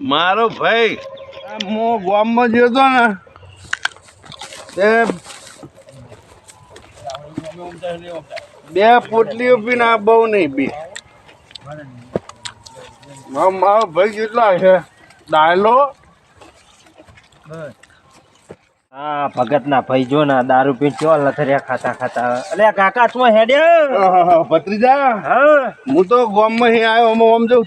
મારો ભાઈ હું ગામમાં ગયો હતો ને તે બે પોટલીઓ પીને આ બહુ નહીં પી મારો ભાઈ કેટલા છે ડાયલો હા ભગત ના ભાઈ જો ના દારૂ પીને ચો લથરિયા ખાતા ખાતા અલે કાકા તું હેડે ભત્રીજા હા હું તો ગામમાં આવ્યો આમ જઉં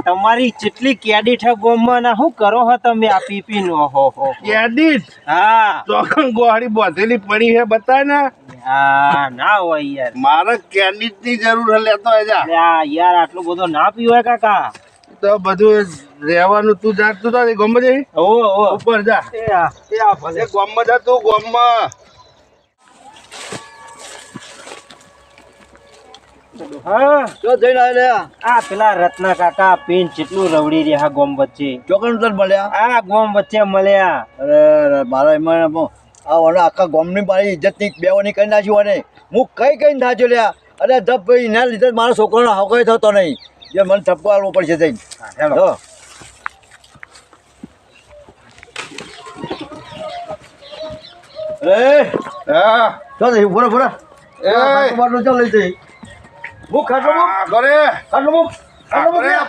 તમારી જેટલી કેડી છે ગામમાં ના શું કરો હો તમે આ પીપી નો હો કેડિટ હા ચોકન ગોહાડી બોધેલી પડી છે બતાય ને હા ના હોય યાર મારે કેડિટ ની જરૂર લેતો જા યાર આટલું બધું ના પીવાય કાકા તો બધું રહેવાનું તું જા તું તારી ગામમાં જઈ ઉપર જા ભલે ગામમાં જા તું ગામમાં હા તો જઈને આલ્યા આ પેલા રત્ના કાકા પીન જેટલું રવડી રહ્યા ગોમ વચ્ચે ચોકન તર મળ્યા આ ગોમ વચ્ચે મળ્યા અરે મારા એમાં આ ઓલા આખા ગામની મારી ઇજ્જતની બેવાની કરી નાખ્યું અને હું કઈ નાખ્યો લ્યા અરે જબ ભાઈ એના લીધે મારા છોકરાનો હકોય થતો નહીં જે મને ઠપકો આવવો પડશે જઈને ચાલ ભોરા ભોરા ચાલ લઈ જઈ મુખ ખાટલો મુખ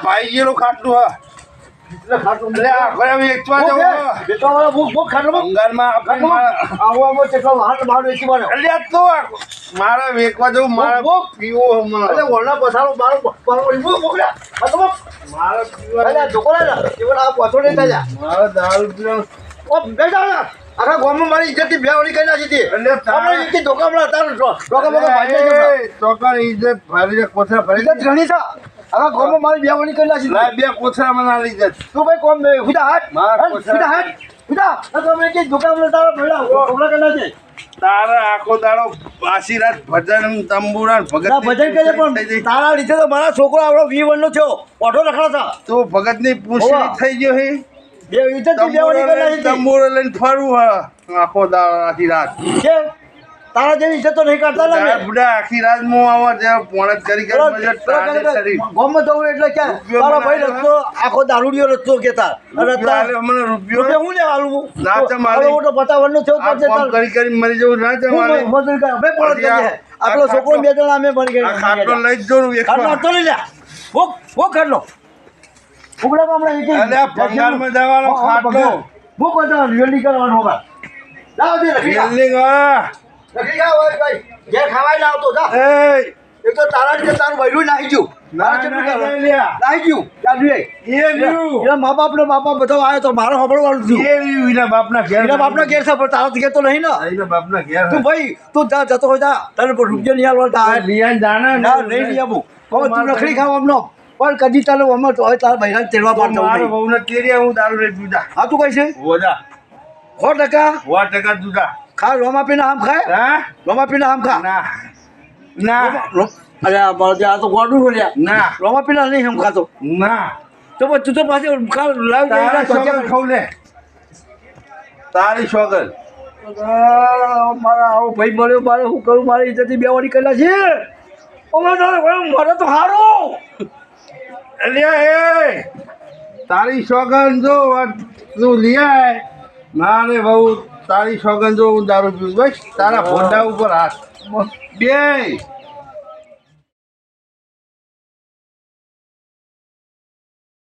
ભાઈ જેનું ખાટલું હા મારે વેચવા જવું મારે પીવો મારે દારૂ પીવો આખા ગામમાં મારી ઇજ્જતથી બેવડી કરી નાખી હતી ચોકર ઇજ્જત ફરી કોથળા ફરી ઇજ્જત ઘણી છે આખા ગામમાં મારી બેવડી કરી નાખી બે કોથળા મને ઇજ્જત તું ભાઈ કોમ હુદા હાથ તમે કે દુકાન તારા ભેડા ઢોકળા કરી નાખે તારા આખો દાડો આશીર્વાદ ભજન તંબુરા ભગત ભજન કરે પણ તારા લીધે તો મારા છોકરો આપણો 20 વર્ષનો થયો ઓટો રખડા તું ભગત ની પૂછડી થઈ ગયો હે બે ઇજ્જત બેવડી કરી નાખી તંબુરો લઈને ફરવું આખો દાડો આખી રાત કેમ તારા જેવી ઇજ્જત તો નહીં કરતા ને બુડા આખી રાત હું આવા જે પોણત કરી ગામમાં જવું એટલે ક્યાં તારો ભાઈ રસ્તો આખો દારૂડિયો રસ્તો કેતા મને રૂપિયો હું લેવાનું ના તમારે મોટો 55 નો થયો કરી કરી મરી જવું ના તમારે આપણો છોકરો બે જણા અમે બની ગયા ખાટલો લઈ જ જોઉં ખાટલો લઈ લે ભૂખ ખાટલો ઉગડા હમણાં ભંગારમાં જવાનો ખાટલો ભૂખ બધા રેલી કરવાનો હવે લાવ દે રેલિંગ રખી જા ભાઈ ઘેર ખાવાય ના આવતો જા એક તો તારા લીધે તારું વૈરું નાહી ગયું નાહી ગયું એના મા બાપ નો બાપા બધો આવ્યો તો મારો સાંભળવાનું થયું એના બાપના ઘેર એના બાપના ઘેર છે પણ તારા ઘેર તો નહીં ને એના બાપના ઘેર તું ભાઈ તું જા જતો હોય જા તને રૂપિયા નહીં આવડતા લિયાન જાણે ના નહીં લઈ આવું હવે તું રખડી ખાવ અમનો પણ કદી તારે અમર તો હવે તારા બહેરાને તેડવા પડતો મારો બહુને તેરિયા હું દારૂ રે જુદા હા તું કઈ છે ઓજા 100% જુદા ખા રોમા પીને આમ ખાય હા રોમા પીને આમ ખા ના ના અરે આ તો ગોડું બોલ્યા ના રોમા પીને નહીં આમ ખાતો ના તો તું તો પાછી ખાવ લે તારી શોગલ મારા આવો ભાઈ મળ્યો મારે શું કરું મારી ઇજ્જતથી બેવાડી કરેલા છે મારે તો હારું અલ્યા એ તારી સોગન જો તું લિયા મારે બહુ તારી સોગન જો હું દારૂ પીવું બસ તારા ભોંડા ઉપર હાથ બે